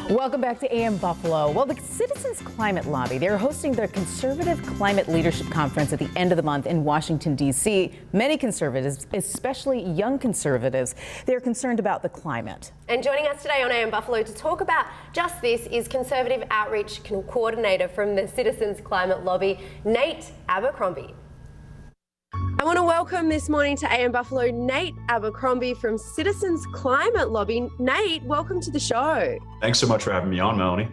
Welcome back to AM Buffalo. Well, the Citizens Climate Lobby, they're hosting their Conservative Climate Leadership Conference at the end of the month in Washington, D.C. Many conservatives, especially young conservatives, they're concerned about the climate. And joining us today on AM Buffalo to talk about just this is Conservative Outreach Coordinator from the Citizens Climate Lobby, Nate Abercrombie. I want to welcome this morning to AM Buffalo, Nate Abercrombie from Citizens Climate Lobby. Nate, welcome to the show. Thanks so much for having me on, Melanie.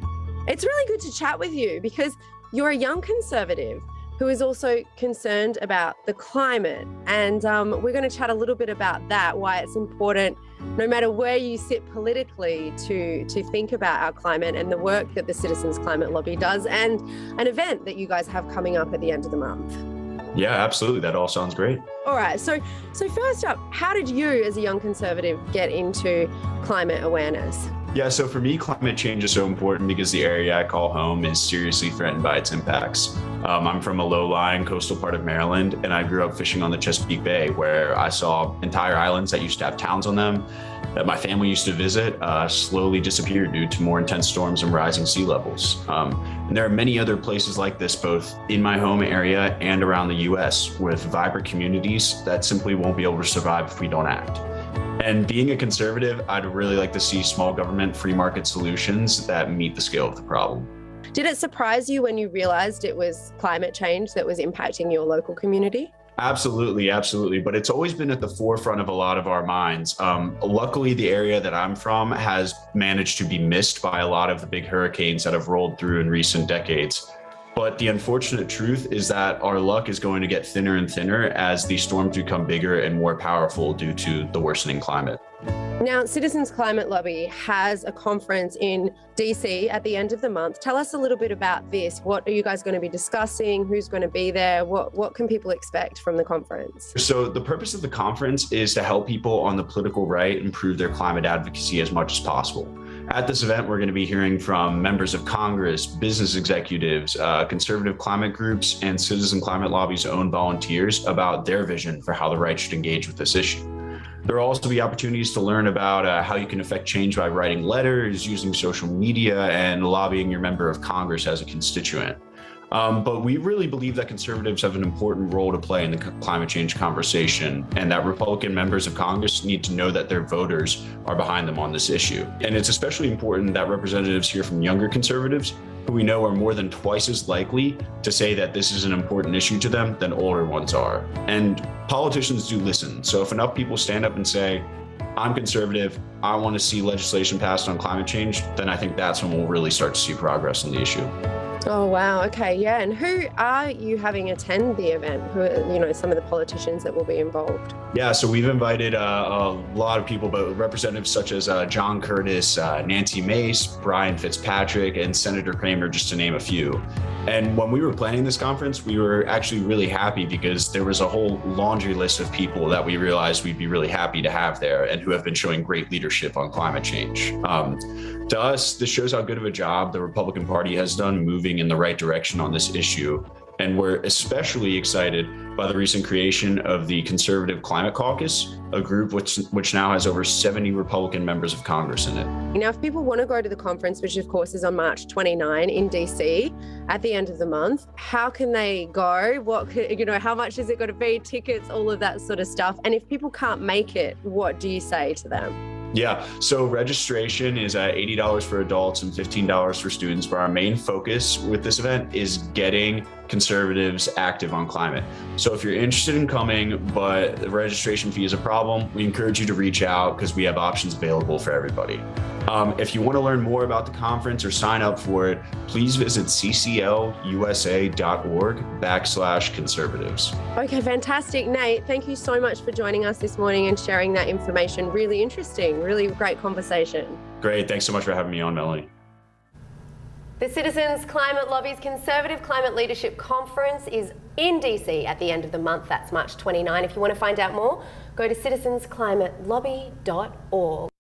It's really good to chat with you because you're a young conservative who is also concerned about the climate. And we're going to chat a little bit about that, why it's important, no matter where you sit politically, to think about our climate and the work that the Citizens Climate Lobby does, and an event that you guys have coming up at the end of the month. Yeah, absolutely. That all sounds great. All right. So first up, how did you as a young conservative get into climate awareness? Yeah, so for me, climate change is so important because the area I call home is seriously threatened by its impacts. I'm from a low-lying coastal part of Maryland, and I grew up fishing on the Chesapeake Bay, where I saw entire islands that used to have towns on them that my family used to visit slowly disappear due to more intense storms and rising sea levels. And there are many other places like this, both in my home area and around the U.S., with vibrant communities that simply won't be able to survive if we don't act. And being a conservative, I'd really like to see small government, free market solutions that meet the scale of the problem. Did it surprise you when you realized it was climate change that was impacting your local community? Absolutely, absolutely. But it's always been at the forefront of a lot of our minds. Luckily, the area that I'm from has managed to be missed by a lot of the big hurricanes that have rolled through in recent decades. But the unfortunate truth is that our luck is going to get thinner and thinner as these storms become bigger and more powerful due to the worsening climate. Now, Citizens Climate Lobby has a conference in DC at the end of the month. Tell us a little bit about this. What are you guys going to be discussing? Who's going to be there? What can people expect from the conference? So the purpose of the conference is to help people on the political right improve their climate advocacy as much as possible. At this event, we're going to be hearing from members of Congress, business executives, conservative climate groups, and Citizen Climate Lobby's own volunteers about their vision for how the right should engage with this issue. There will also be opportunities to learn about how you can affect change by writing letters, using social media, and lobbying your member of Congress as a constituent. But we really believe that conservatives have an important role to play in the climate change conversation, and that Republican members of Congress need to know that their voters are behind them on this issue. And it's especially important that representatives hear from younger conservatives, who we know are more than twice as likely to say that this is an important issue to them than older ones are. And politicians do listen. So if enough people stand up and say, I'm conservative, I want to see legislation passed on climate change, then I think that's when we'll really start to see progress on the issue. Oh, wow. Okay. Yeah. And who are you having attend the event? Who are, some of the politicians that will be involved? Yeah. So we've invited a lot of people, but representatives such as John Curtis, Nancy Mace, Brian Fitzpatrick, and Senator Kramer, just to name a few. And when we were planning this conference, we were actually really happy because there was a whole laundry list of people that we realized we'd be really happy to have there and who have been showing great leadership on climate change. To us, this shows how good of a job the Republican Party has done moving in the right direction on this issue. And we're especially excited by the recent creation of the Conservative Climate Caucus, a group which now has over 70 Republican members of Congress in it. Now, if people want to go to the conference, which of course is on March 29 in DC at the end of the month, how can they go? How much is it going to be? Tickets, all of that sort of stuff. And if people can't make it, what do you say to them? Yeah, so registration is $80 for adults and $15 for students, but our main focus with this event is getting conservatives active on climate. So if you're interested in coming, but the registration fee is a problem, we encourage you to reach out because we have options available for everybody. If you want to learn more about the conference or sign up for it, please visit cclusa.org/conservatives. Okay, fantastic. Nate, thank you so much for joining us this morning and sharing that information. Really interesting, really great conversation. Great. Thanks so much for having me on, Melanie. The Citizens Climate Lobby's Conservative Climate Leadership Conference is in DC at the end of the month. That's March 29. If you want to find out more, go to citizensclimatelobby.org.